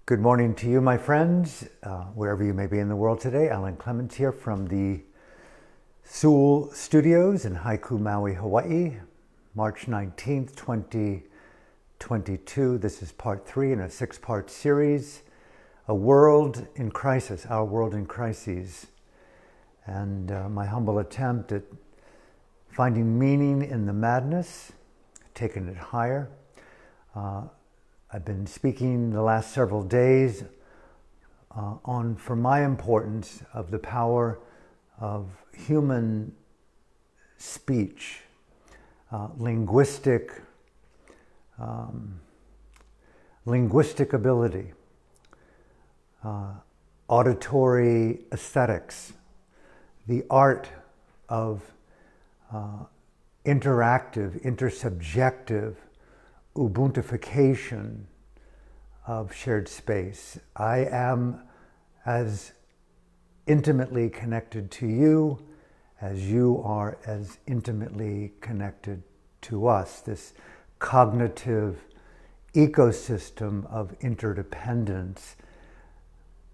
Good morning to you, my friends, wherever you may be in the world today. Clements here from the Sewell studios in Haiku, Maui, Hawaii, March 19th, 2022. This is part 3 in a 6-part series, A World in Crisis, Our World in Crises, and my humble attempt at finding meaning in the madness, taking it higher. I've been speaking the last several days for my importance of the power of human speech, linguistic ability, auditory aesthetics, the art of interactive, intersubjective Ubuntufication of shared space. I am as intimately connected to you as you are as intimately connected to us. This cognitive ecosystem of interdependence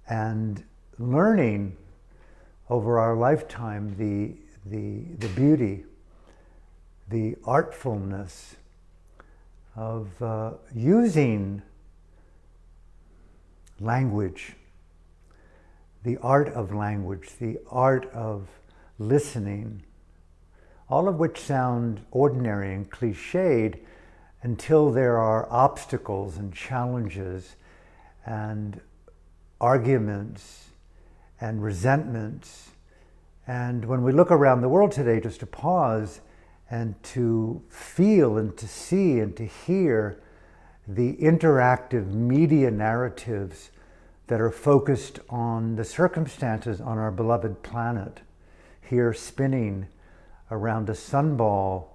and learning over our lifetime the beauty, the artfulness of using language, the art of language, the art of listening, all of which sound ordinary and cliched until there are obstacles and challenges and arguments and resentments. And when we look around the world today, just to pause and to feel and to see and to hear the interactive media narratives that are focused on the circumstances on our beloved planet, here spinning around a sunball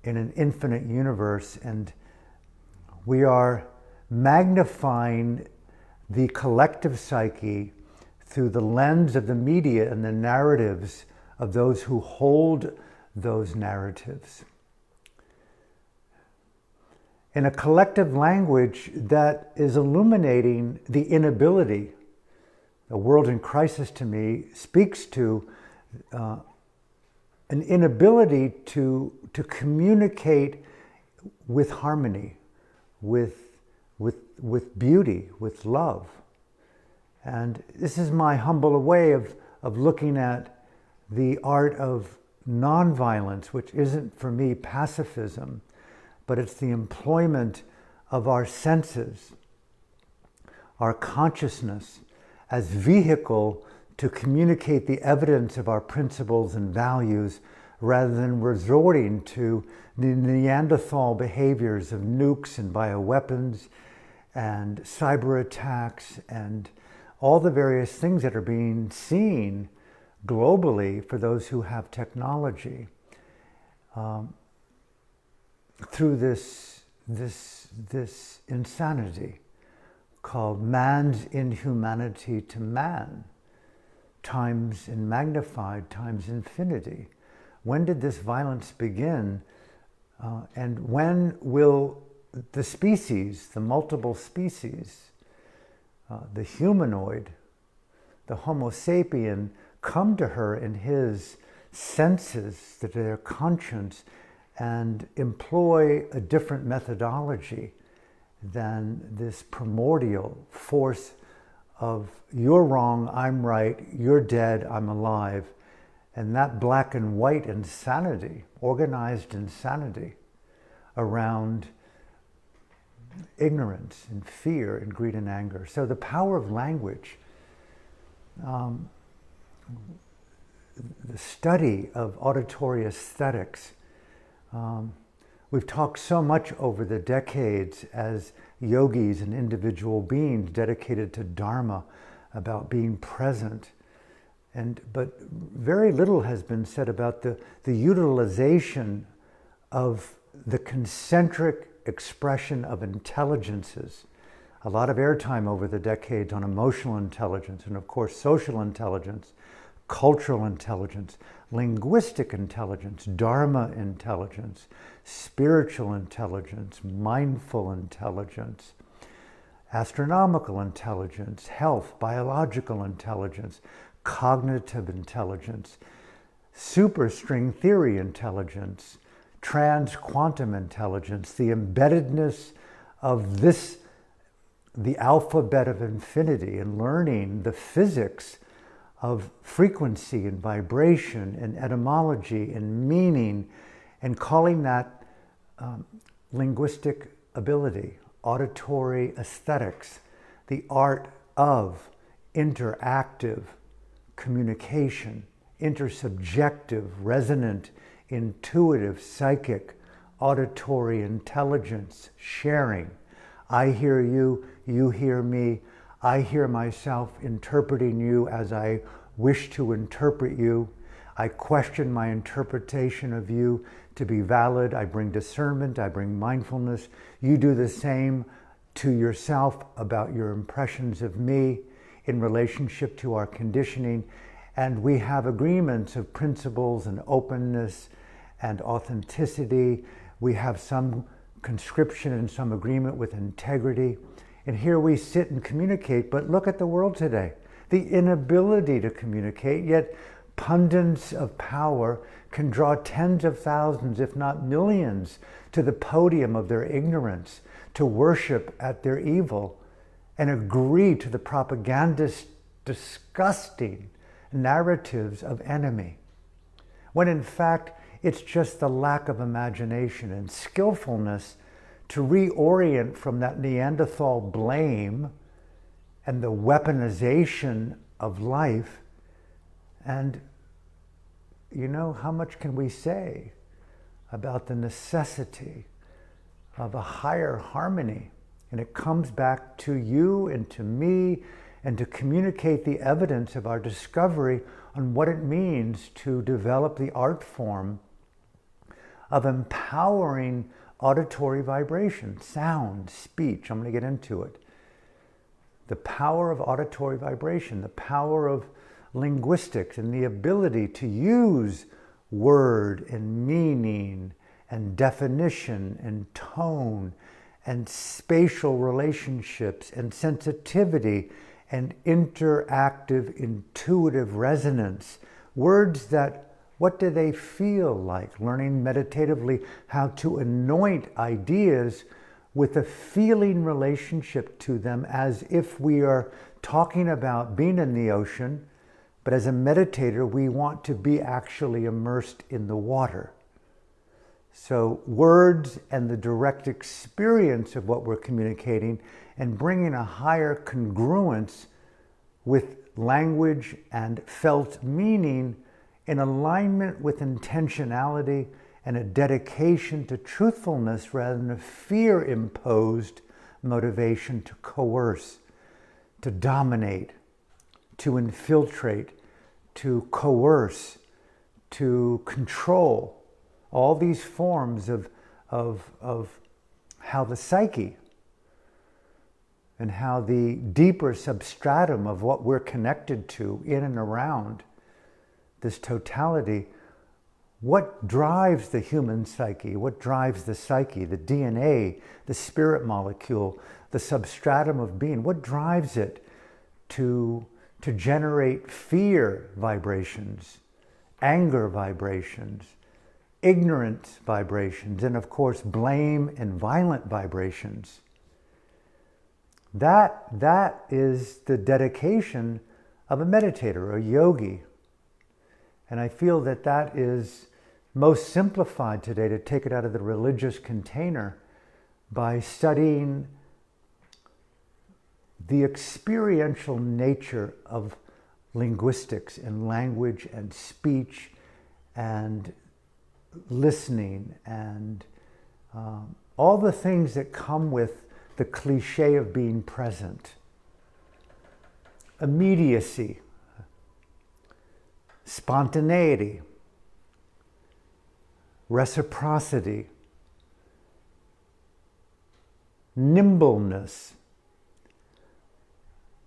in an infinite universe, and we are magnifying the collective psyche through the lens of the media and the narratives of those who hold those narratives. In a collective language that is illuminating the inability, a world in crisis to me speaks to an inability to communicate with harmony, with beauty, with love. And this is my humble way of looking at the art of nonviolence, which isn't for me pacifism, but it's the employment of our senses, our consciousness as vehicle to communicate the evidence of our principles and values rather than resorting to the Neanderthal behaviors of nukes and bioweapons and cyber attacks and all the various things that are being seen globally for those who have technology, through this insanity called man's inhumanity to man, times in magnified, times infinity. When did this violence begin? And when will the species, the multiple species, the humanoid, the Homo sapien, come to her in his senses, to their conscience, and employ a different methodology than this primordial force of you're wrong, I'm right, you're dead, I'm alive, and that black and white insanity, organized insanity around ignorance and fear and greed and anger. So the power of language, the study of auditory aesthetics. We've talked so much over the decades as yogis and individual beings dedicated to Dharma about being present. But very little has been said about the utilization of the concentric expression of intelligences. A lot of airtime over the decades on emotional intelligence and of course social intelligence, cultural intelligence, linguistic intelligence, Dharma intelligence, spiritual intelligence, mindful intelligence, astronomical intelligence, health, biological intelligence, cognitive intelligence, superstring theory intelligence, trans-quantum intelligence, the embeddedness of this, the alphabet of infinity, and learning the physics of frequency and vibration and etymology and meaning, and calling that linguistic ability, auditory aesthetics, the art of interactive communication, intersubjective, resonant, intuitive, psychic, auditory intelligence, sharing. I hear you, you hear me, I hear myself interpreting you as I wish to interpret you. I question my interpretation of you to be valid. I bring discernment, I bring mindfulness. You do the same to yourself about your impressions of me in relationship to our conditioning. And we have agreements of principles and openness and authenticity. We have some conscription and some agreement with integrity. And here we sit and communicate, but look at the world today. The inability to communicate, yet pundits of power can draw tens of thousands, if not millions, to the podium of their ignorance, to worship at their evil, and agree to the propagandist, disgusting narratives of enemy, when in fact it's just the lack of imagination and skillfulness to reorient from that Neanderthal blame and the weaponization of life. And you know, how much can we say about the necessity of a higher harmony? And it comes back to you and to me, and to communicate the evidence of our discovery on what it means to develop the art form of empowering auditory vibration, sound, speech. I'm going to get into it. The power of auditory vibration, the power of linguistics, and the ability to use word and meaning and definition and tone and spatial relationships and sensitivity and interactive, intuitive resonance. Words that, what do they feel like? Learning meditatively how to anoint ideas with a feeling relationship to them, as if we are talking about being in the ocean, but as a meditator, we want to be actually immersed in the water. So words and the direct experience of what we're communicating, and bringing a higher congruence with language and felt meaning in alignment with intentionality and a dedication to truthfulness rather than a fear-imposed motivation to coerce, to dominate, to infiltrate, to coerce, to control. All these forms of how the psyche and how the deeper substratum of what we're connected to in and around this totality, what drives the human psyche, what drives the psyche, the DNA, the spirit molecule, the substratum of being, what drives it to generate fear vibrations, anger vibrations, ignorance vibrations, and of course blame and violent vibrations. That is the dedication of a meditator, a yogi. And I feel that that is most simplified today, to take it out of the religious container, by studying the experiential nature of linguistics and language and speech and listening and all the things that come with the cliche of being present. Immediacy, spontaneity, reciprocity, nimbleness.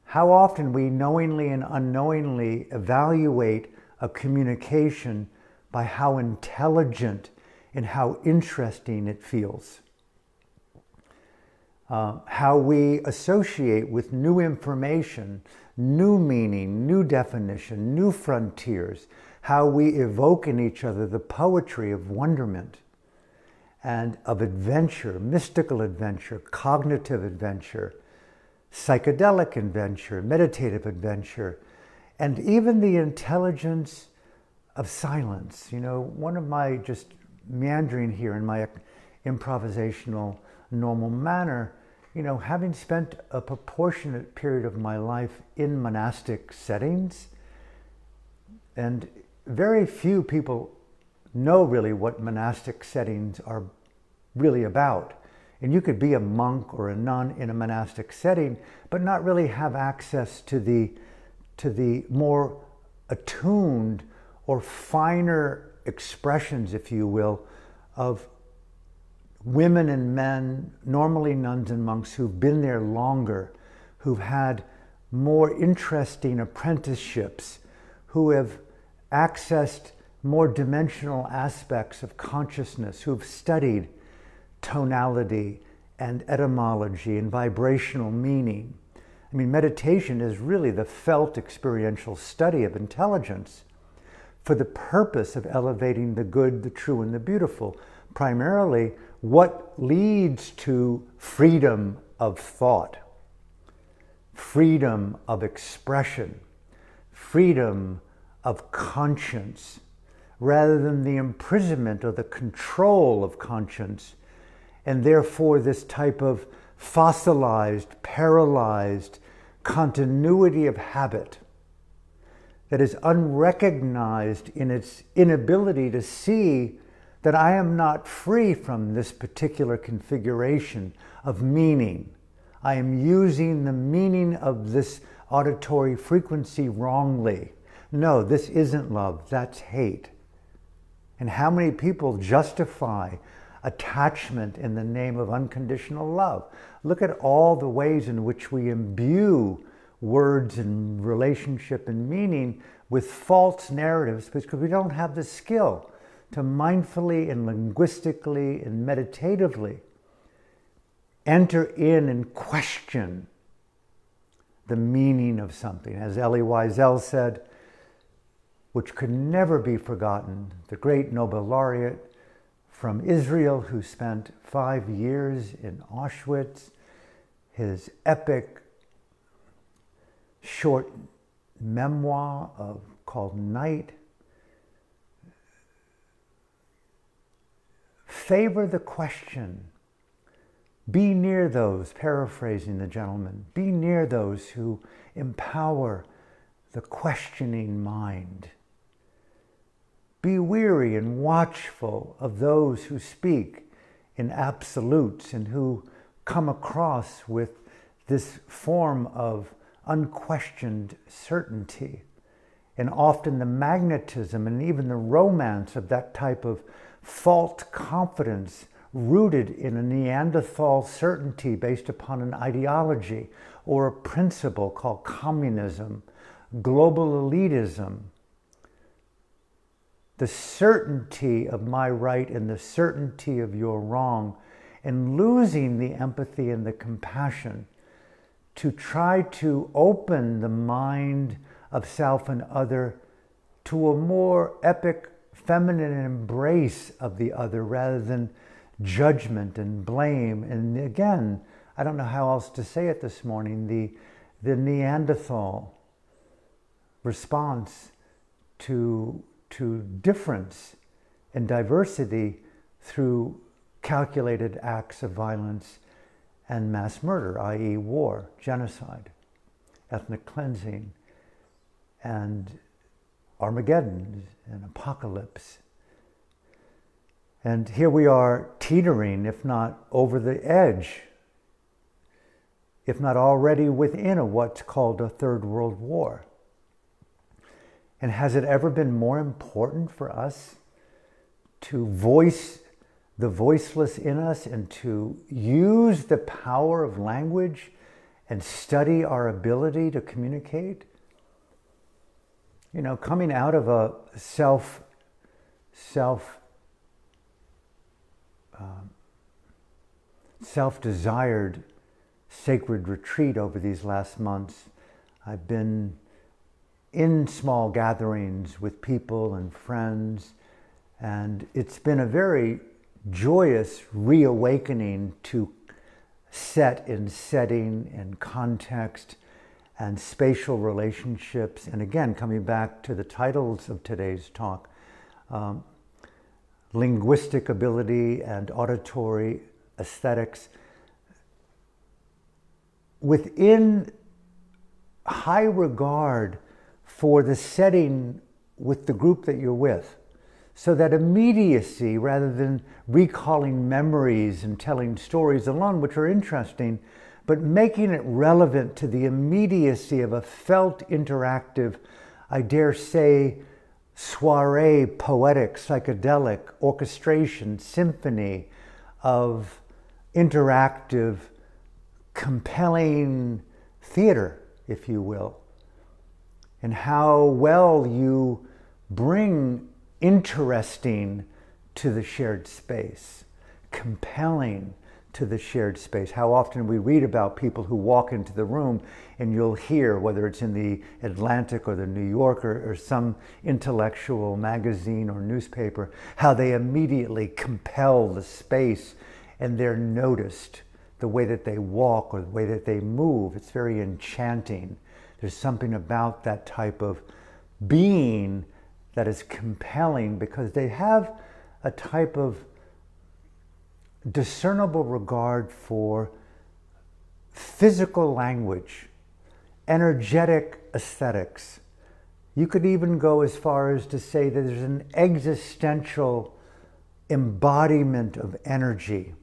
How often we knowingly and unknowingly evaluate a communication by how intelligent and how interesting it feels. how we associate with new information, new meaning, new definition, new frontiers, how we evoke in each other the poetry of wonderment and of adventure, mystical adventure, cognitive adventure, psychedelic adventure, meditative adventure, and even the intelligence of silence. You know, one of my, just meandering here in my improvisational normal manner, you know, having spent a proportionate period of my life in monastic settings, and very few people know really what monastic settings are really about. And you could be a monk or a nun in a monastic setting, but not really have access to the more attuned or finer expressions, if you will, of women and men, normally nuns and monks, who've been there longer, who've had more interesting apprenticeships, who have accessed more dimensional aspects of consciousness, who've studied tonality and etymology and vibrational meaning. I mean, meditation is really the felt experiential study of intelligence for the purpose of elevating the good, the true, and the beautiful. Primarily, what leads to freedom of thought, freedom of expression, freedom of conscience, rather than the imprisonment or the control of conscience, and therefore this type of fossilized, paralyzed continuity of habit that is unrecognized in its inability to see that I am not free from this particular configuration of meaning. I am using the meaning of this auditory frequency wrongly. No, this isn't love, that's hate. And how many people justify attachment in the name of unconditional love? Look at all the ways in which we imbue words and relationship and meaning with false narratives because we don't have the skill to mindfully and linguistically and meditatively enter in and question the meaning of something. As Elie Wiesel said, which could never be forgotten, the great Nobel laureate from Israel who spent 5 years in Auschwitz, his epic short memoir called Night, favor the question. Be near those, paraphrasing the gentleman, be near those who empower the questioning mind. Be weary and watchful of those who speak in absolutes and who come across with this form of unquestioned certainty. And often the magnetism and even the romance of that type of false confidence rooted in a Neanderthal certainty based upon an ideology or a principle called communism, global elitism. The certainty of my right and the certainty of your wrong, and losing the empathy and the compassion to try to open the mind of self and other to a more epic feminine embrace of the other rather than judgment and blame. And again, I don't know how else to say it this morning, the Neanderthal response to difference and diversity through calculated acts of violence and mass murder, i.e. war, genocide, ethnic cleansing, and Armageddon and apocalypse. And here we are teetering, if not over the edge, if not already within what's called a third world war. And has it ever been more important for us to voice the voiceless in us and to use the power of language and study our ability to communicate? You know, coming out of a self-desired sacred retreat over these last months. I've been in small gatherings with people and friends, and it's been a very joyous reawakening to set in setting and context and spatial relationships. And again, coming back to the titles of today's talk, linguistic ability and auditory aesthetics, within high regard for the setting with the group that you're with. So that immediacy, rather than recalling memories and telling stories alone, which are interesting, but making it relevant to the immediacy of a felt interactive, I dare say, soiree, poetic, psychedelic, orchestration, symphony of interactive, compelling theater, if you will. And how well you bring interesting to the shared space, compelling to the shared space. How often we read about people who walk into the room and you'll hear, whether it's in the Atlantic or the New Yorker or some intellectual magazine or newspaper, how they immediately compel the space and they're noticed. The way that they walk or the way that they move, it's very enchanting. There's something about that type of being that is compelling because they have a type of discernible regard for physical language, energetic aesthetics. You could even go as far as to say that there's an existential embodiment of energy.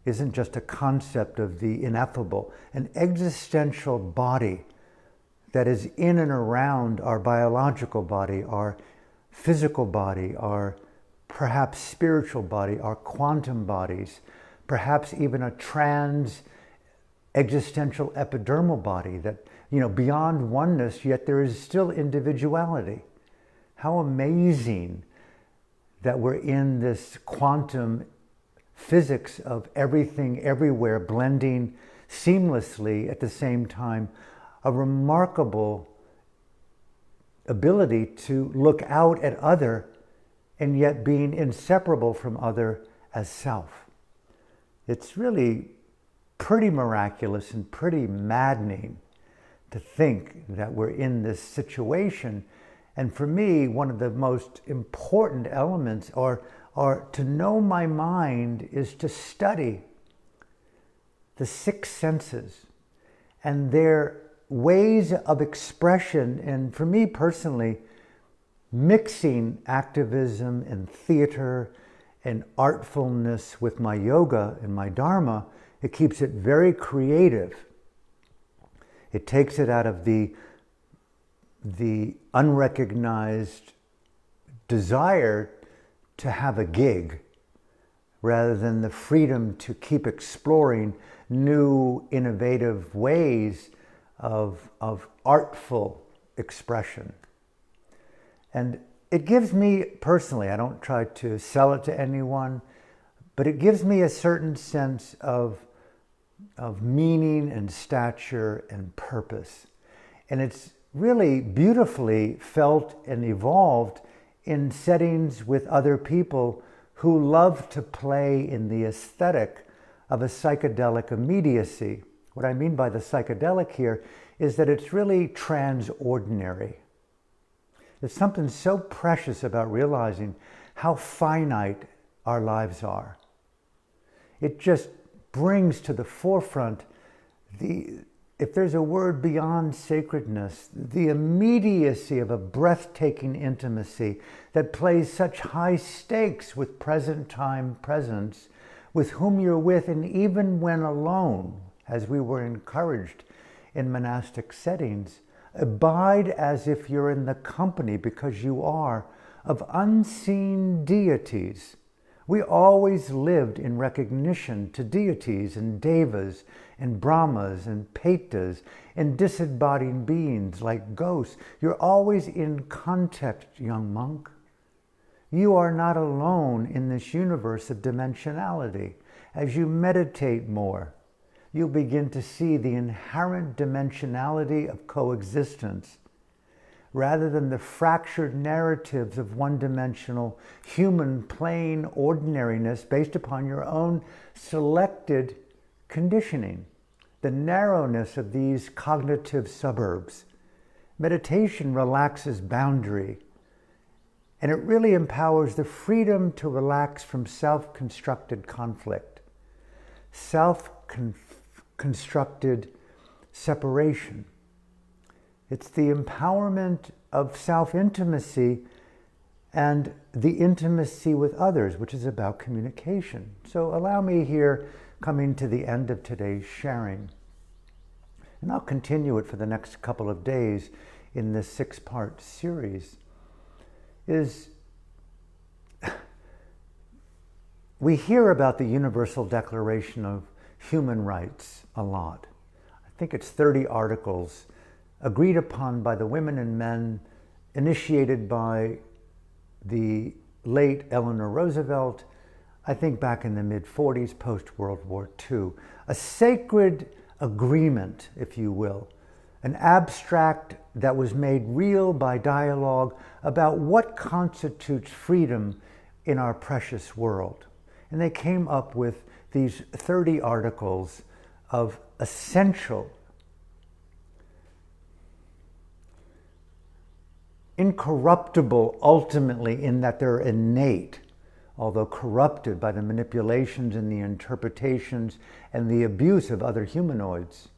Isn't just a concept of the ineffable, an existential body that is in and around our biological body, our physical body, our perhaps spiritual body, our quantum bodies, perhaps even a trans existential epidermal body that, beyond oneness, yet there is still individuality. How amazing that we're in this quantum physics of everything, everywhere, blending seamlessly at the same time. A remarkable ability to look out at other and yet being inseparable from other as self. It's really pretty miraculous and pretty maddening to think that we're in this situation. And for me, one of the most important elements are to know my mind is to study the six senses and their ways of expression. And for me personally, mixing activism and theater and artfulness with my yoga and my dharma, it keeps it very creative. It takes it out of the unrecognized desire to have a gig, rather than the freedom to keep exploring new, innovative ways of artful expression. And it gives me personally, I don't try to sell it to anyone, but it gives me a certain sense of meaning and stature and purpose. And it's really beautifully felt and evolved in settings with other people who love to play in the aesthetic of a psychedelic immediacy. What I mean by the psychedelic here is that it's really transordinary. There's something so precious about realizing how finite our lives are. It just brings to the forefront if there's a word beyond sacredness, the immediacy of a breathtaking intimacy that plays such high stakes with present time presence, with whom you're with, and even when alone, as we were encouraged in monastic settings, abide as if you're in the company, because you are, of unseen deities. We always lived in recognition to deities and devas and brahmas and petas and disembodied beings like ghosts. You're always in context, young monk. You are not alone in this universe of dimensionality. As you meditate more, you'll begin to see the inherent dimensionality of coexistence, rather than the fractured narratives of one-dimensional human plain ordinariness based upon your own selected conditioning, the narrowness of these cognitive suburbs. Meditation relaxes boundary, and it really empowers the freedom to relax from self-constructed conflict, self-constructed separation. It's the empowerment of self-intimacy and the intimacy with others, which is about communication. So allow me here, coming to the end of today's sharing, and I'll continue it for the next couple of days in this 6-part series, is we hear about the Universal Declaration of Human Rights a lot. I think it's 30 articles agreed upon by the women and men, initiated by the late Eleanor Roosevelt, I think back in the mid-40s, post-World War II. A sacred agreement, if you will, an abstract that was made real by dialogue about what constitutes freedom in our precious world. And they came up with these 30 articles of essential, incorruptible ultimately, in that they're innate, although corrupted by the manipulations and the interpretations and the abuse of other humanoids.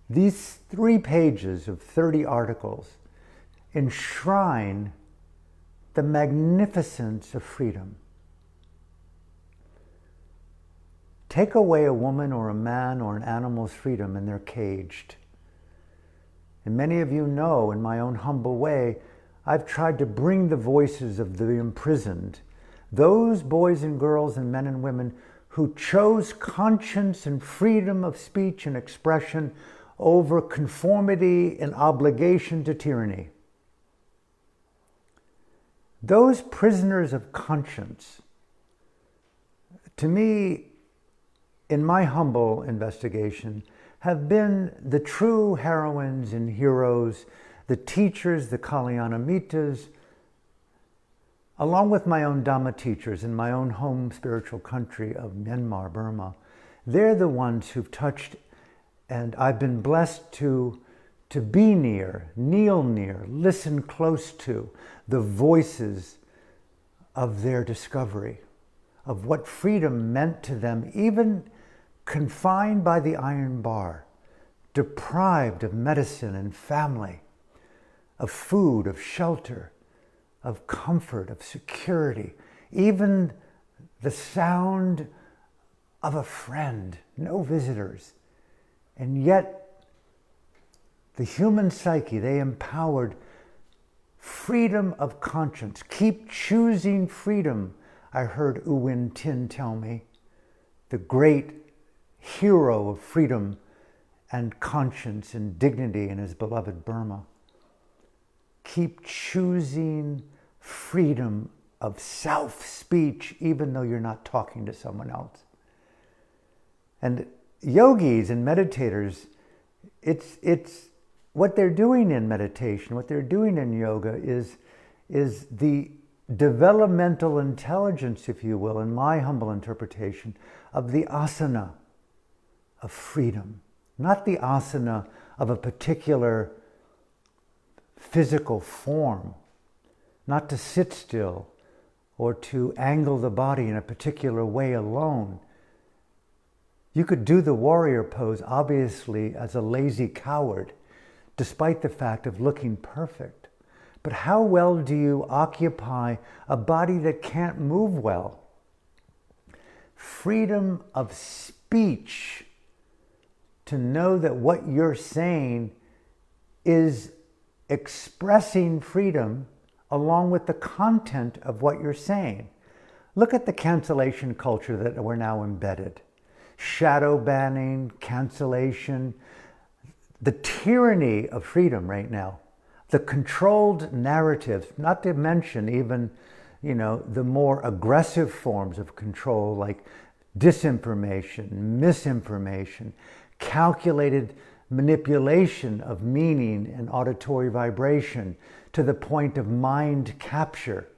These 3 pages of 30 articles enshrine the magnificence of freedom. Take away a woman or a man or an animal's freedom and they're caged. And many of you know, in my own humble way, I've tried to bring the voices of the imprisoned, those boys and girls and men and women who chose conscience and freedom of speech and expression over conformity and obligation to tyranny. Those prisoners of conscience, to me, in my humble investigation, have been the true heroines and heroes, the teachers, the Kalyanamitas, along with my own Dhamma teachers in my own home spiritual country of Myanmar, Burma. They're the ones who've touched, and I've been blessed to be near, kneel near, listen close to the voices of their discovery, of what freedom meant to them, even confined by the iron bar, deprived of medicine and family, of food, of shelter, of comfort, of security, even the sound of a friend, no visitors. And yet, the human psyche, they empowered freedom of conscience. Keep choosing freedom, I heard U Win Tin tell me, the great hero of freedom and conscience and dignity in his beloved Burma. Keep choosing freedom of self-speech, even though you're not talking to someone else. And yogis and meditators, it's what they're doing in meditation, what they're doing in yoga is the developmental intelligence, if you will, in my humble interpretation, of the asana of freedom, not the asana of a particular physical form, not to sit still or to angle the body in a particular way alone. You could do the warrior pose, obviously, as a lazy coward, despite the fact of looking perfect. But how well do you occupy a body that can't move well? Freedom of speech, to know that what you're saying is expressing freedom along with the content of what you're saying. Look at the cancellation culture that we're now embedded. Shadow banning, cancellation, the tyranny of freedom right now, the controlled narratives, not to mention even, the more aggressive forms of control, like disinformation, misinformation, calculated manipulation of meaning and auditory vibration to the point of mind capture,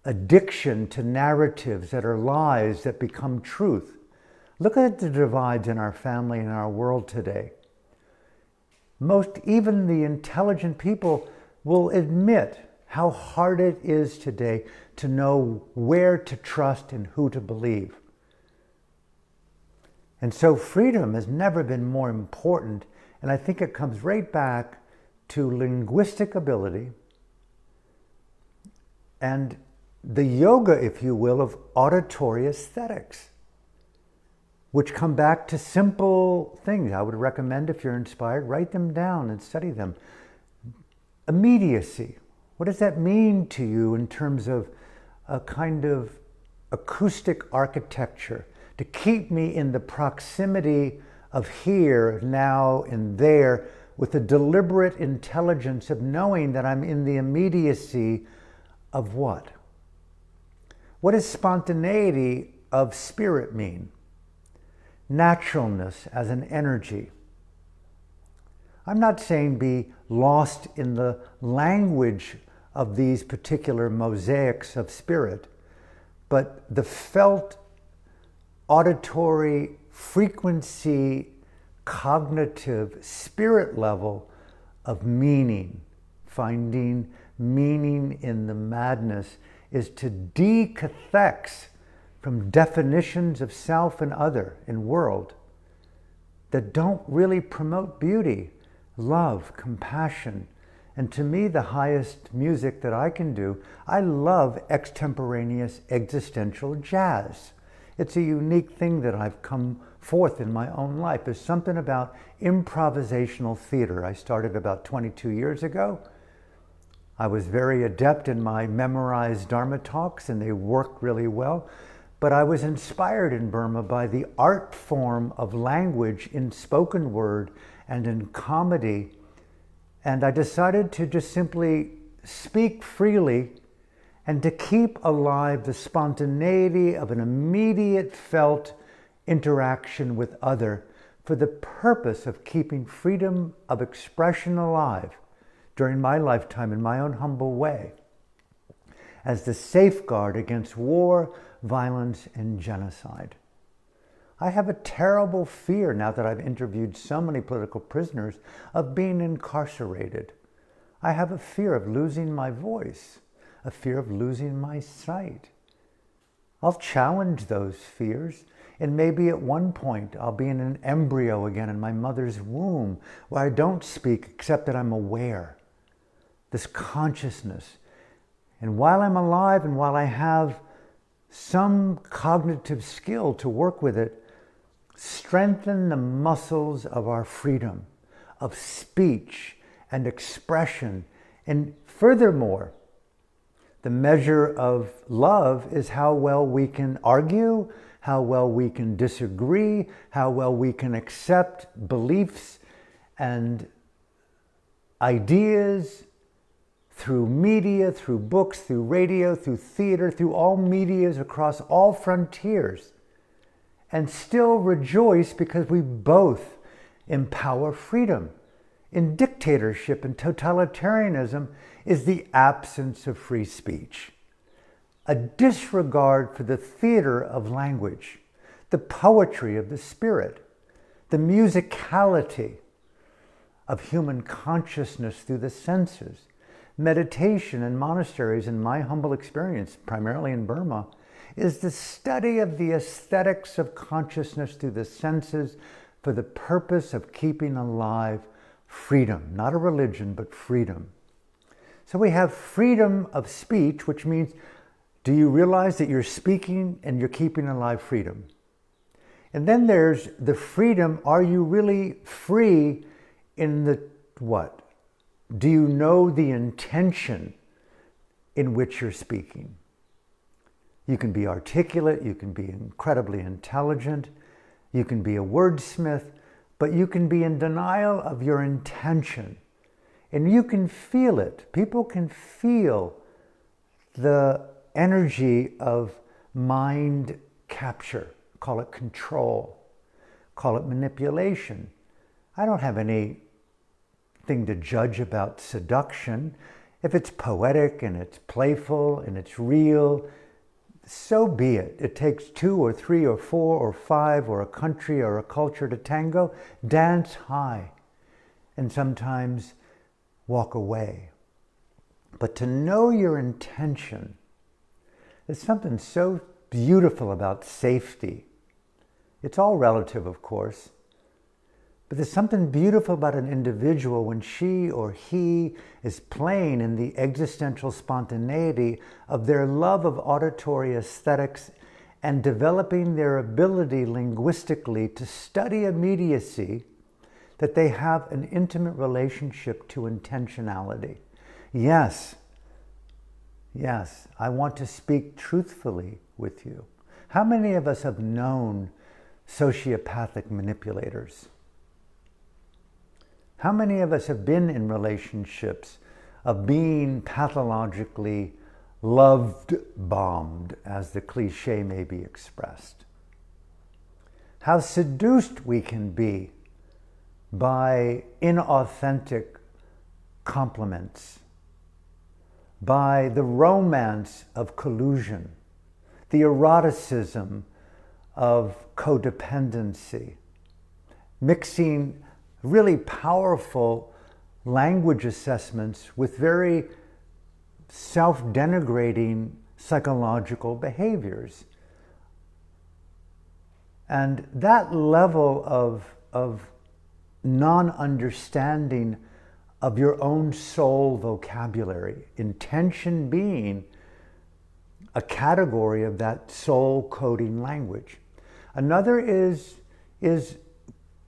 addiction to narratives that are lies that become truth. Look at the divides in our family and our world today. Even the intelligent people will admit how hard it is today to know where to trust and who to believe. And so freedom has never been more important, and I think it comes right back to linguistic ability and the yoga, if you will, of auditory aesthetics, which come back to simple things. I would recommend, if you're inspired, write them down and study them. Immediacy. What does that mean to you in terms of a kind of acoustic architecture to keep me in the proximity of here, now, and there, with a deliberate intelligence of knowing that I'm in the immediacy of what? What does spontaneity of spirit mean? Naturalness as an energy. I'm not saying be lost in the language of these particular mosaics of spirit, but the felt auditory frequency, cognitive, spirit level of meaning, finding meaning in the madness, is to decathex from definitions of self and other and world that don't really promote beauty, love, compassion. And to me, the highest music that I can do, I love extemporaneous existential jazz. It's a unique thing that I've come forth in my own life. There's something about improvisational theater. I started about 22 years ago. I was very adept in my memorized Dharma talks, and they work really well. But I was inspired in Burma by the art form of language in spoken word and in comedy. And I decided to just simply speak freely and to keep alive the spontaneity of an immediate felt interaction with other for the purpose of keeping freedom of expression alive during my lifetime in my own humble way as the safeguard against war, violence, and genocide. I have a terrible fear, now that I've interviewed so many political prisoners, of being incarcerated. I have a fear of losing my voice, a fear of losing my sight. I'll challenge those fears, and maybe at one point I'll be in an embryo again in my mother's womb where I don't speak except that I'm aware. This consciousness. And while I'm alive and while I have some cognitive skill to work with it, strengthen the muscles of our freedom, of speech and expression. And furthermore, the measure of love is how well we can argue, how well we can disagree, how well we can accept beliefs and ideas through media, through books, through radio, through theater, through all medias across all frontiers, and still rejoice because we both empower freedom. In dictatorship and totalitarianism is the absence of free speech, a disregard for the theater of language, the poetry of the spirit, the musicality of human consciousness through the senses. Meditation in monasteries, in my humble experience, primarily in Burma, is the study of the aesthetics of consciousness through the senses for the purpose of keeping alive freedom, not a religion, but freedom. So we have freedom of speech, which means, do you realize that you're speaking and you're keeping alive freedom? And then there's the freedom, are you really free in the what? Do you know the intention in which you're speaking? You can be articulate, you can be incredibly intelligent, you can be a wordsmith, but you can be in denial of your intention. And you can feel it. People can feel the energy of mind capture, call it control, call it manipulation. I don't have anything to judge about seduction. If it's poetic and it's playful and it's real, so be it. It takes 2 or 3 or 4 or 5 or a country or a culture to tango. Dance high and sometimes walk away. But to know your intention, there's something so beautiful about safety. It's all relative, of course. But there's something beautiful about an individual when she or he is playing in the existential spontaneity of their love of auditory aesthetics and developing their ability linguistically to study immediacy, that they have an intimate relationship to intentionality. Yes, I want to speak truthfully with you. How many of us have known sociopathic manipulators? How many of us have been in relationships of being pathologically love-bombed, as the cliche may be expressed? How seduced we can be by inauthentic compliments, by the romance of collusion, the eroticism of codependency, mixing really powerful language assessments with very self-denigrating psychological behaviors. And that level of non-understanding of your own soul vocabulary, intention being a category of that soul coding language. Another is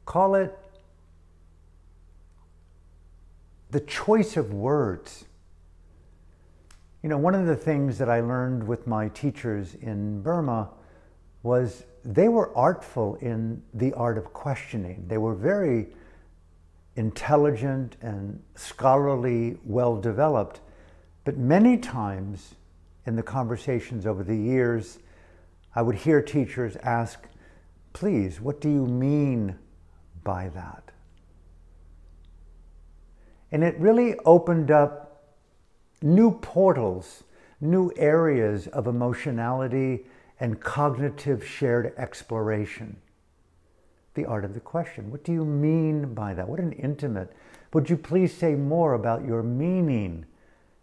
call it the choice of words. You know, one of the things that I learned with my teachers in Burma was they were artful in the art of questioning. They were very intelligent and scholarly, well-developed, but many times in the conversations over the years, I would hear teachers ask, please, what do you mean by that? And it really opened up new portals, new areas of emotionality and cognitive shared exploration. The art of the question. What do you mean by that? What an intimate. Would you please say more about your meaning?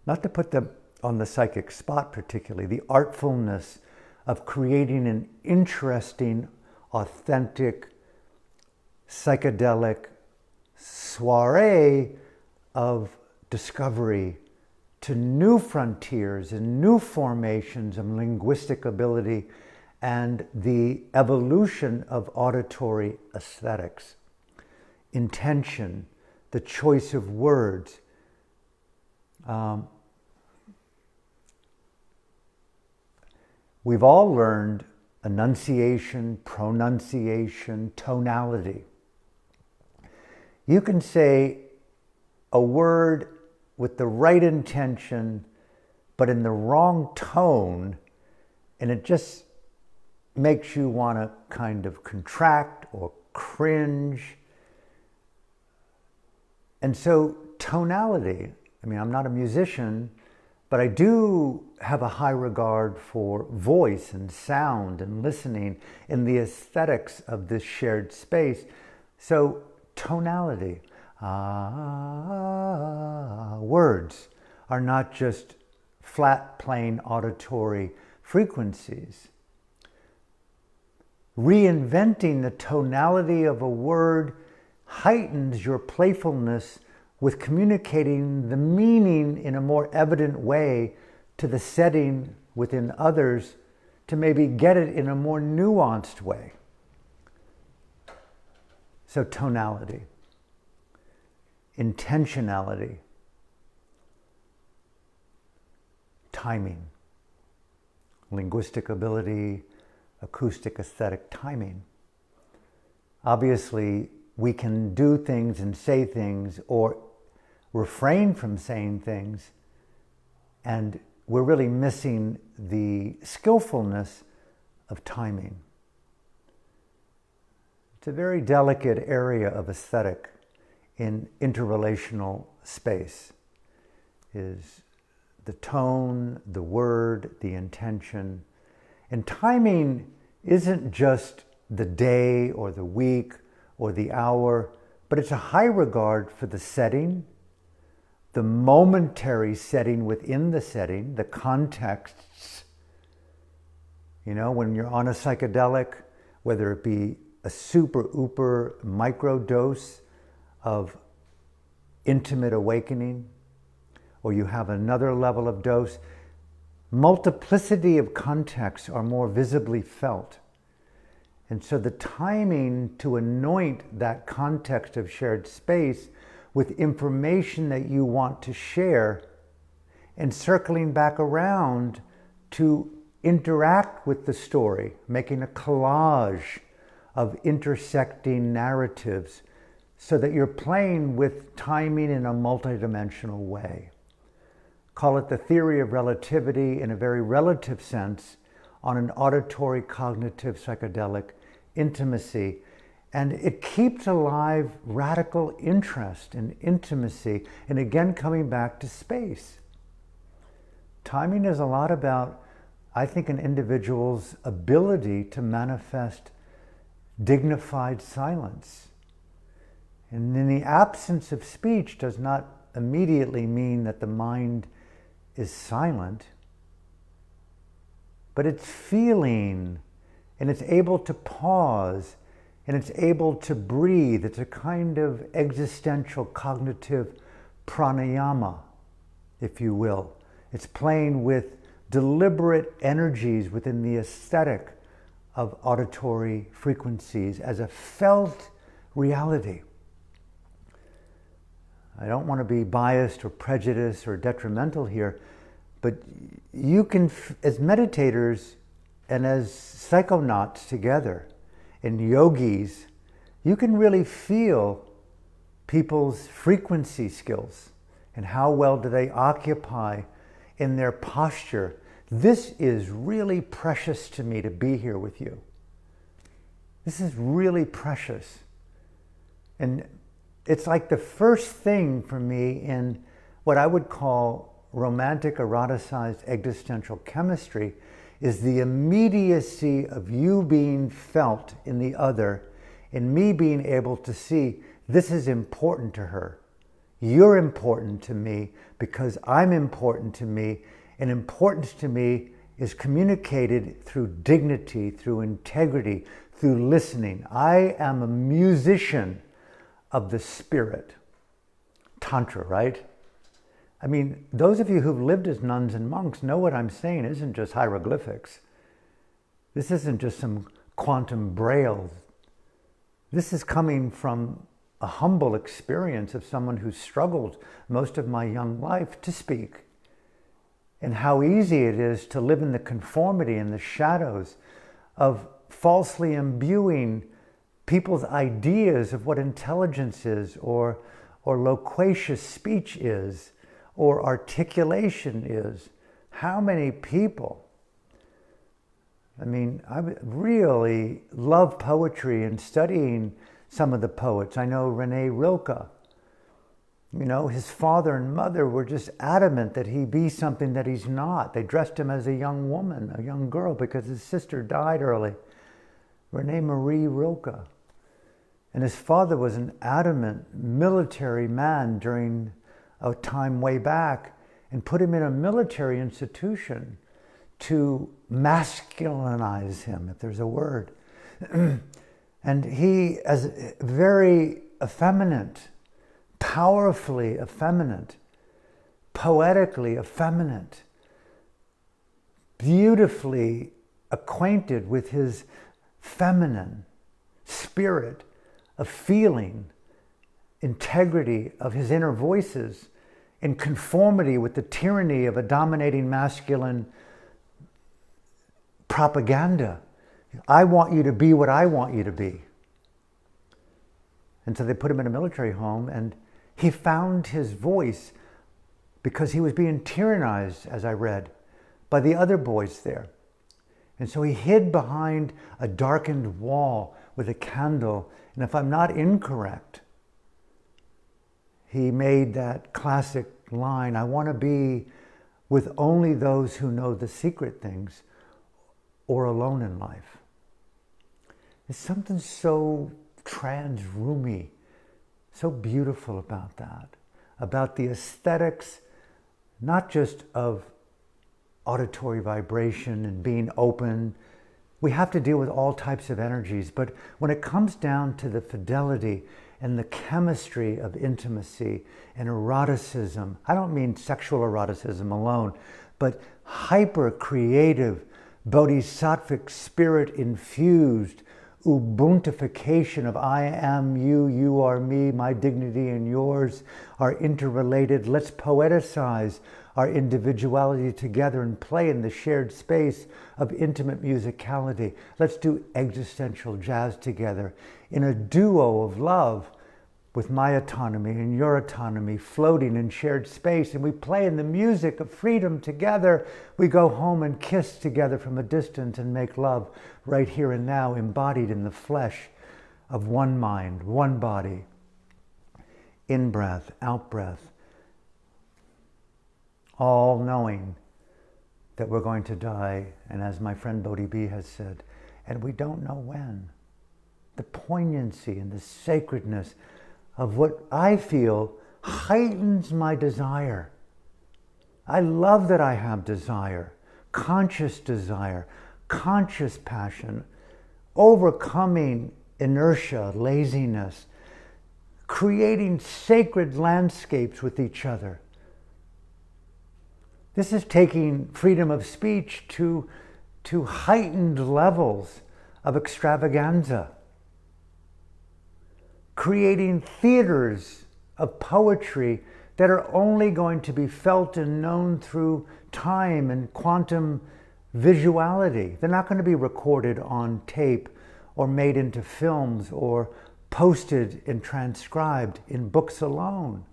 Not to put them on the psychic spot particularly, the artfulness of creating an interesting, authentic, psychedelic soiree of discovery to new frontiers and new formations of linguistic ability and the evolution of auditory aesthetics. Intention, the choice of words. We've all learned enunciation, pronunciation, tonality. You can say a word with the right intention, but in the wrong tone, and it just makes you want to kind of contract or cringe. And so tonality, I mean, I'm not a musician, but I do have a high regard for voice and sound and listening in the aesthetics of this shared space. So tonality, words are not just flat, plain auditory frequencies. Reinventing the tonality of a word heightens your playfulness with communicating the meaning in a more evident way to the setting within others to maybe get it in a more nuanced way. So tonality, intentionality, timing, linguistic ability, acoustic aesthetic timing. Obviously, we can do things and say things or refrain from saying things, and we're really missing the skillfulness of timing. It's a very delicate area of aesthetic in interrelational space, is the tone, the word, the intention. And timing isn't just the day or the week or the hour, but it's a high regard for the setting, the momentary setting within the setting, the contexts. You know, when you're on a psychedelic, whether it be a super ooper micro dose of intimate awakening, or you have another level of dose, multiplicity of contexts are more visibly felt. And so the timing to anoint that context of shared space with information that you want to share, and circling back around to interact with the story, making a collage of intersecting narratives so that you're playing with timing in a multidimensional way. Call it the theory of relativity in a very relative sense on an auditory cognitive psychedelic intimacy. And it keeps alive radical interest in intimacy, and again coming back to space. Timing is a lot about, I think, an individual's ability to manifest dignified silence. And in the absence of speech does not immediately mean that the mind is silent, but it's feeling, and it's able to pause, and it's able to breathe. It's a kind of existential cognitive pranayama, if you will. It's playing with deliberate energies within the aesthetic of auditory frequencies as a felt reality. I don't want to be biased or prejudiced or detrimental here, but you can, as meditators and as psychonauts together, and yogis, you can really feel people's frequency skills and how well do they occupy in their posture. This is really precious to me to be here with you. This is really precious. And it's like the first thing for me in what I would call romantic, eroticized existential chemistry is the immediacy of you being felt in the other, and me being able to see this is important to her. You're important to me because I'm important to me, and importance to me is communicated through dignity, through integrity, through listening. I am a musician of the spirit. Tantra, right? I mean, those of you who've lived as nuns and monks know what I'm saying isn't just hieroglyphics. This isn't just some quantum braille. This is coming from a humble experience of someone who struggled most of my young life to speak. And how easy it is to live in the conformity and the shadows of falsely imbuing people's ideas of what intelligence is, or loquacious speech is, or articulation is. How many people? I mean, I really love poetry and studying some of the poets. I know René Rilke. You know, his father and mother were just adamant that he be something that he's not. They dressed him as a young woman, a young girl, because his sister died early. René Marie Rilke. And his father was an adamant military man during a time way back, and put him in a military institution to masculinize him, if there's a word. And he, as very effeminate, powerfully effeminate, poetically effeminate, beautifully acquainted with his feminine spirit of feeling, integrity of his inner voices, in conformity with the tyranny of a dominating masculine propaganda. I want you to be what I want you to be. And so they put him in a military home, and he found his voice because he was being tyrannized, as I read, by the other boys there. And so he hid behind a darkened wall with a candle. And if I'm not incorrect, he made that classic line, I want to be with only those who know the secret things or alone in life. There's something so trans-roomy, so beautiful about that, about the aesthetics, not just of auditory vibration and being open. We have to deal with all types of energies, but when it comes down to the fidelity and the chemistry of intimacy and eroticism, I don't mean sexual eroticism alone, but hyper-creative, bodhisattvic spirit-infused ubuntification of I am you, you are me, my dignity and yours are interrelated. Let's poeticize our individuality together and play in the shared space of intimate musicality. Let's do existential jazz together in a duo of love with my autonomy and your autonomy floating in shared space. And we play in the music of freedom together. We go home and kiss together from a distance and make love right here and now, embodied in the flesh of one mind, one body. In breath, out breath. All knowing that we're going to die, and as my friend Bodhi B has said, and we don't know when. The poignancy and the sacredness of what I feel heightens my desire. I love that I have desire, conscious passion, overcoming inertia, laziness, creating sacred landscapes with each other. This is taking freedom of speech to heightened levels of extravaganza. Creating theaters of poetry that are only going to be felt and known through time and quantum visuality. They're not going to be recorded on tape or made into films or posted and transcribed in books alone.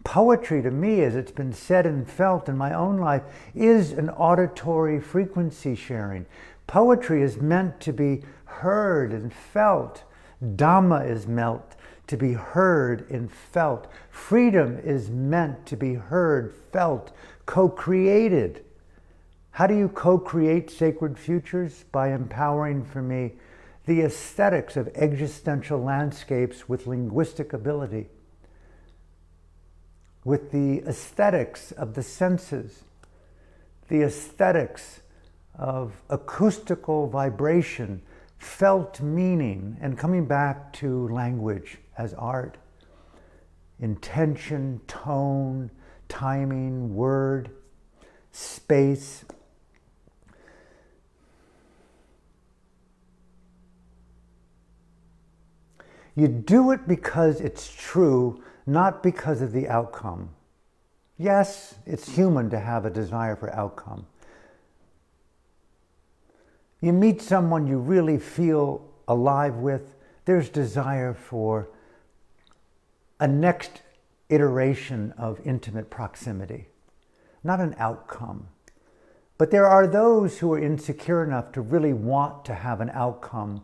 Poetry, to me, as it's been said and felt in my own life, is an auditory frequency sharing. Poetry is meant to be heard and felt. Dhamma is meant to be heard and felt. Freedom is meant to be heard, felt, co-created. How do you co-create sacred futures? By empowering, for me, the aesthetics of existential landscapes with linguistic ability, with the aesthetics of the senses, the aesthetics of acoustical vibration, felt meaning, and coming back to language as art, intention, tone, timing, word, space. You do it because it's true, not because of the outcome. Yes, it's human to have a desire for outcome. You meet someone you really feel alive with, there's desire for a next iteration of intimate proximity, not an outcome. But there are those who are insecure enough to really want to have an outcome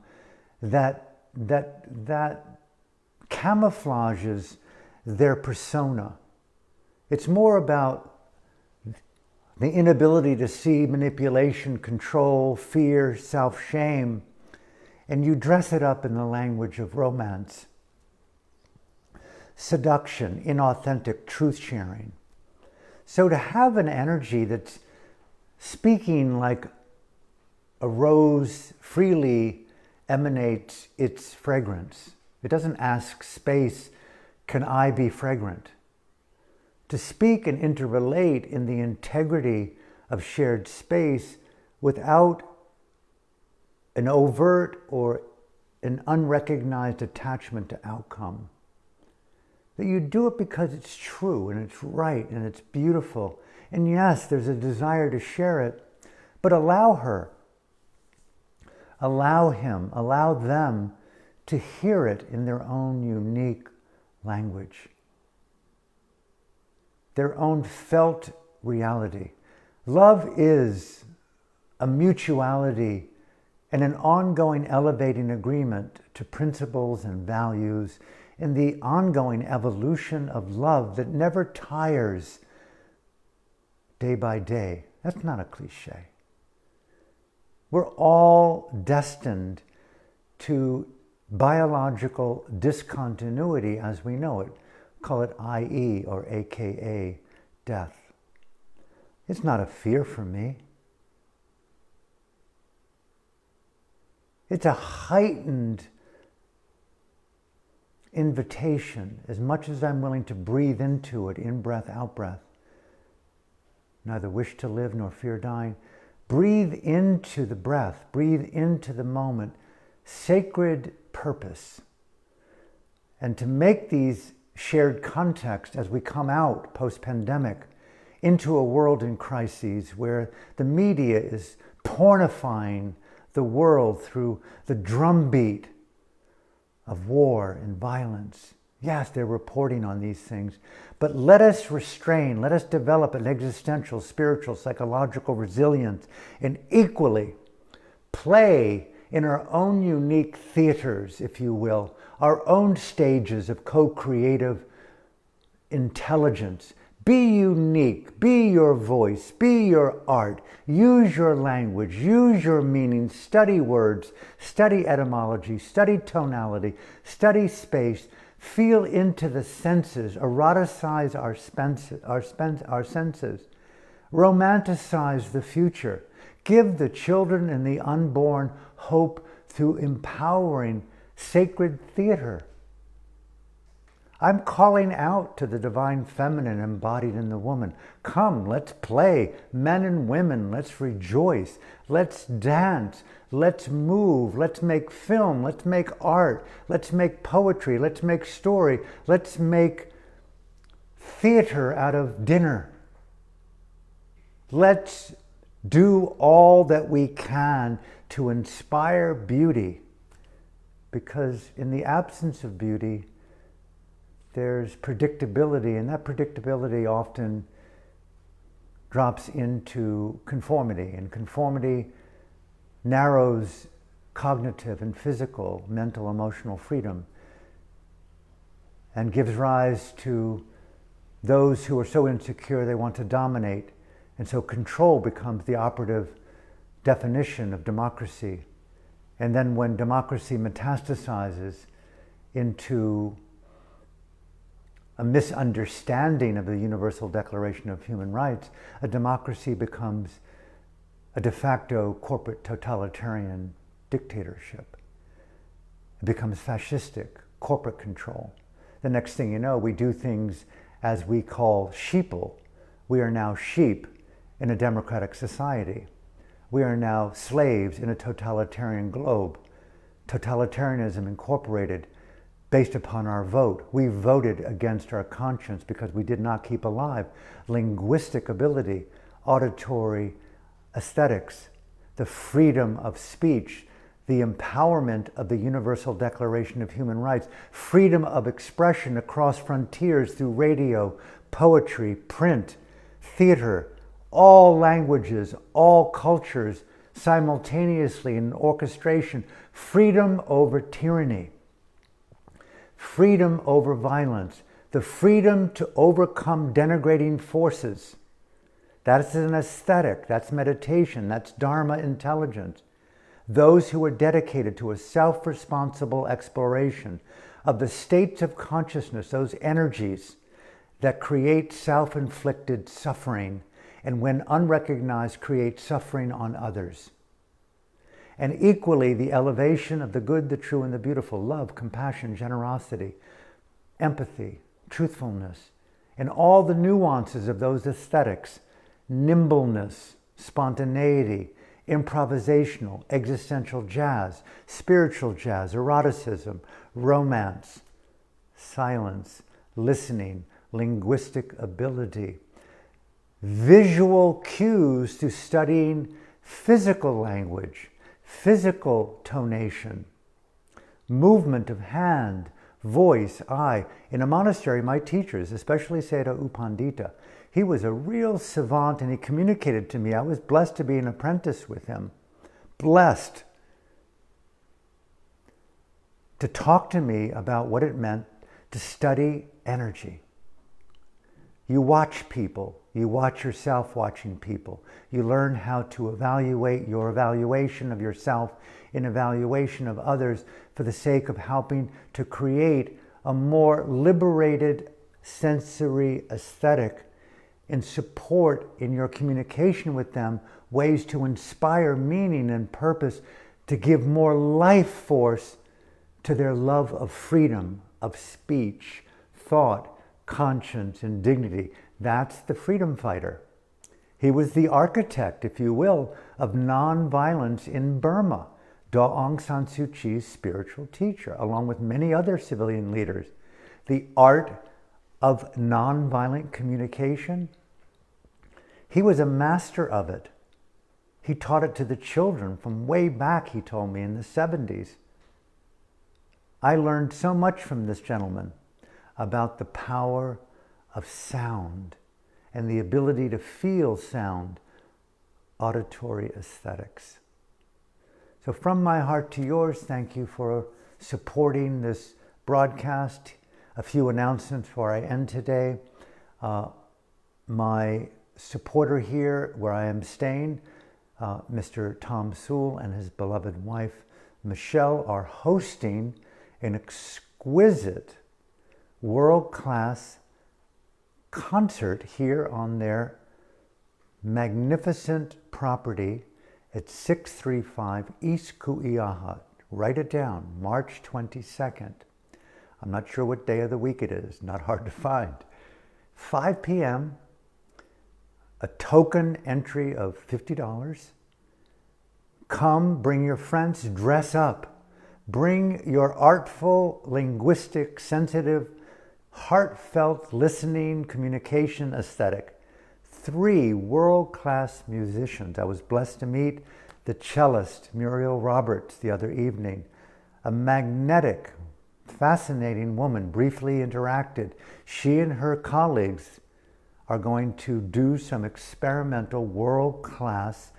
that camouflages their persona. It's more about the inability to see manipulation, control, fear, self-shame, and you dress it up in the language of romance, seduction, inauthentic truth-sharing. So to have an energy that's speaking like a rose freely emanates its fragrance. It doesn't ask space, can I be fragrant? To speak and interrelate in the integrity of shared space without an overt or an unrecognized attachment to outcome. That you do it because it's true and it's right and it's beautiful. And yes, there's a desire to share it, but allow her, allow him, allow them to hear it in their own unique language, their own felt reality. Love is a mutuality and an ongoing elevating agreement to principles and values in the ongoing evolution of love that never tires day by day. That's not a cliche. We're all destined to biological discontinuity as we know it. Call it IE or AKA death. It's not a fear for me. It's a heightened invitation, as much as I'm willing to breathe into it, in breath, out breath. Neither wish to live nor fear dying. Breathe into the breath, breathe into the moment, sacred purpose. And to make these shared contexts as we come out post-pandemic into a world in crises where the media is pornifying the world through the drumbeat of war and violence. Yes, they're reporting on these things, but let us restrain, let us develop an existential, spiritual, psychological resilience, and equally play in our own unique theaters, if you will, our own stages of co-creative intelligence. Be unique, be your voice, be your art, use your language, use your meaning, study words, study etymology, study tonality, study space, feel into the senses, eroticize our senses, romanticize the future, give the children and the unborn hope through empowering sacred theater. I'm calling out to the divine feminine embodied in the woman. Come, let's play. Men and women, let's rejoice. Let's dance. Let's move. Let's make film. Let's make art. Let's make poetry. Let's make story. Let's make theater out of dinner. Let's do all that we can to inspire beauty. Because in the absence of beauty, there's predictability, and that predictability often drops into conformity, and conformity narrows cognitive and physical, mental, emotional freedom, and gives rise to those who are so insecure they want to dominate, and so control becomes the operative definition of democracy. And then when democracy metastasizes into a misunderstanding of the Universal Declaration of Human Rights, a democracy becomes a de facto corporate totalitarian dictatorship. It becomes fascistic, corporate control. The next thing you know, we do things as we call sheeple. We are now sheep in a democratic society. We are now slaves in a totalitarian globe. Totalitarianism incorporated based upon our vote. We voted against our conscience because we did not keep alive linguistic ability, auditory aesthetics, the freedom of speech, the empowerment of the Universal Declaration of Human Rights, freedom of expression across frontiers through radio, poetry, print, theater, all languages, all cultures, simultaneously in orchestration, freedom over tyranny, freedom over violence, the freedom to overcome denigrating forces. That's an aesthetic, that's meditation, that's Dharma intelligence. Those who are dedicated to a self-responsible exploration of the states of consciousness, those energies that create self-inflicted suffering, and when unrecognized, create suffering on others. And equally, the elevation of the good, the true, and the beautiful, love, compassion, generosity, empathy, truthfulness, and all the nuances of those aesthetics, nimbleness, spontaneity, improvisational, existential jazz, spiritual jazz, eroticism, romance, silence, listening, linguistic ability, visual cues to studying physical language, physical tonation, movement of hand, voice, eye. In a monastery, my teachers, especially Sayadaw U Pandita, He was a real savant, and he communicated to me. I was blessed to be an apprentice with him. Blessed to talk to me about what it meant to study energy. You watch people. You watch yourself watching people. You learn how to evaluate your evaluation of yourself in evaluation of others for the sake of helping to create a more liberated sensory aesthetic in support in your communication with them, ways to inspire meaning and purpose, to give more life force to their love of freedom, of speech, thought, conscience, and dignity. That's the freedom fighter. He was the architect, if you will, of nonviolence in Burma, Daw Aung San Suu Kyi's spiritual teacher, along with many other civilian leaders. The art of nonviolent communication, he was a master of it. He taught it to the children from way back, he told me, in the 70s. I learned so much from this gentleman about the power of sound and the ability to feel sound, auditory aesthetics. So from my heart to yours, thank you for supporting this broadcast. A few announcements before I end today. My supporter here where I am staying, Mr. Tom Sewell and his beloved wife, Michelle, are hosting an exquisite world-class concert here on their magnificent property at 635 East Ku'iaha. Write it down, March 22nd. I'm not sure what day of the week it is, not hard to find. 5 p.m., a token entry of $50. Come, bring your friends, dress up. Bring your artful, linguistic, sensitive, heartfelt listening, communication aesthetic. 3 world-class musicians. I was blessed to meet the cellist Muriel Roberts the other evening, a magnetic, fascinating woman, briefly interacted. She and her colleagues are going to do some experimental world-class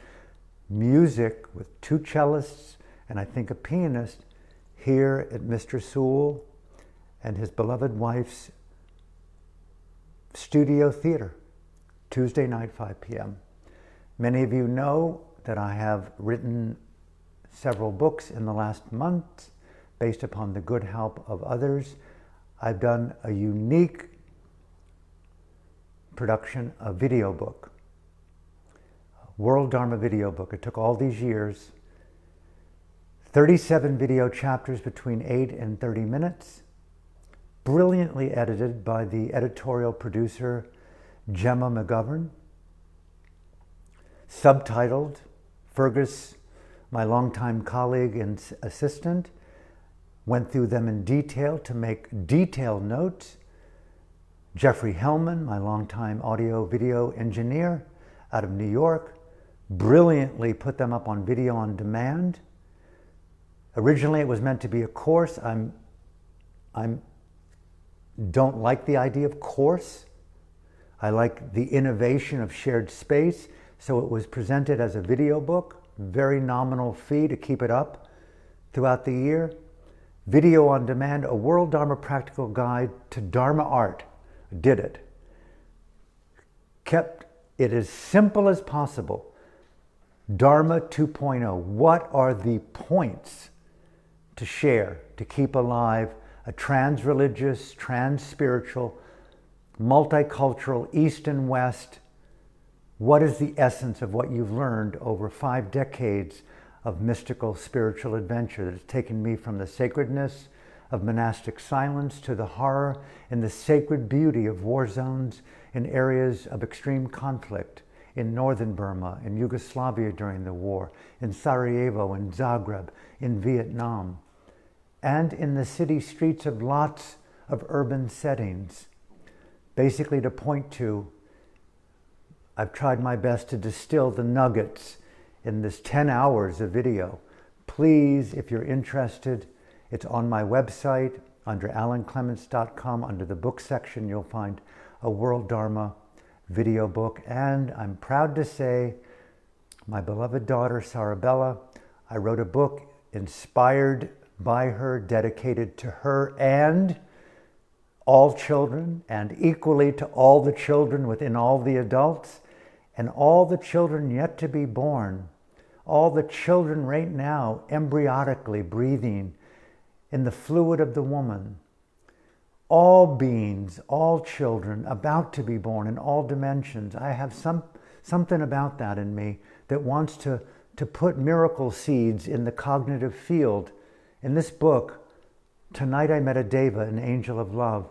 music with 2 cellists and I think a pianist here at Mr. Sewell and his beloved wife's studio theater, Tuesday night, 5 p.m. Many of you know that I have written several books in the last month based upon the good help of others. I've done a unique production, a video book, World Dharma video book. It took all these years, 37 video chapters between 8 and 30 minutes, brilliantly edited by the editorial producer, Gemma McGovern, subtitled. Fergus, my longtime colleague and assistant, went through them in detail to make detailed notes. Jeffrey Hellman, my longtime audio-video engineer out of New York, brilliantly put them up on video on demand. Originally, it was meant to be a course. I don't like the idea of course. I like the innovation of shared space. So it was presented as a video book, very nominal fee to keep it up throughout the year. Video on demand, a World Dharma Practical Guide to Dharma Art. Did it. Kept it as simple as possible. Dharma 2.0. What are the points to share, to keep alive a trans-religious, trans-spiritual, multicultural, East and West? What is the essence of what you've learned over 5 decades of mystical spiritual adventure that has taken me from the sacredness of monastic silence to the horror and the sacred beauty of war zones in areas of extreme conflict in northern Burma, in Yugoslavia during the war, in Sarajevo, in Zagreb, in Vietnam, and in the city streets of lots of urban settings. Basically to point to, I've tried my best to distill the nuggets in this 10 hours of video. Please, if you're interested, it's on my website under alanclements.com. Under the book section, you'll find a World Dharma video book. And I'm proud to say, my beloved daughter, Sarabella, I wrote a book inspired by her, dedicated to her and all children, and equally to all the children within all the adults, and all the children yet to be born, all the children right now embryotically breathing in the fluid of the woman, all beings, all children about to be born in all dimensions. I have something about that in me that wants to put miracle seeds in the cognitive field. In this book, Tonight I Met a Deva, an Angel of Love,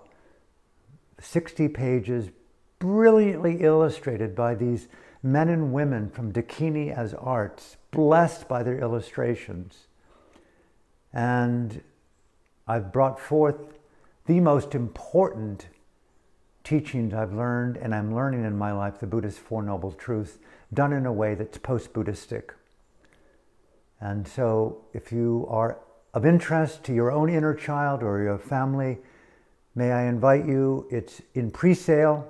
60 pages, brilliantly illustrated by these men and women from Dakini as Arts, blessed by their illustrations. And I've brought forth the most important teachings I've learned and I'm learning in my life, the Buddhist Four Noble Truths, done in a way that's post-Buddhistic. And so if you are of interest to your own inner child or your family, may I invite you, it's in pre-sale.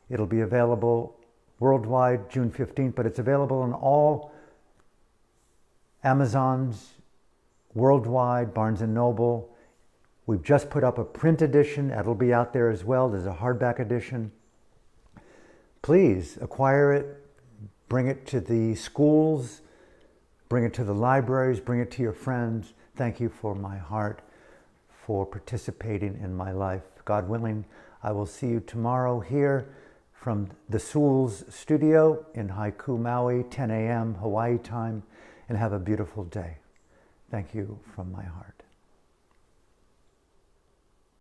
It'll be available worldwide June 15th, but it's available in all Amazons worldwide, Barnes & Noble. We've just put up a print edition. That'll be out there as well. There's a hardback edition. Please acquire it, bring it to the schools, bring it to the libraries, bring it to your friends. Thank you for my heart, for participating in my life. God willing, I will see you tomorrow here from the Sewell's studio in Haiku, Maui, 10 a.m. Hawaii time, and have a beautiful day. Thank you from my heart.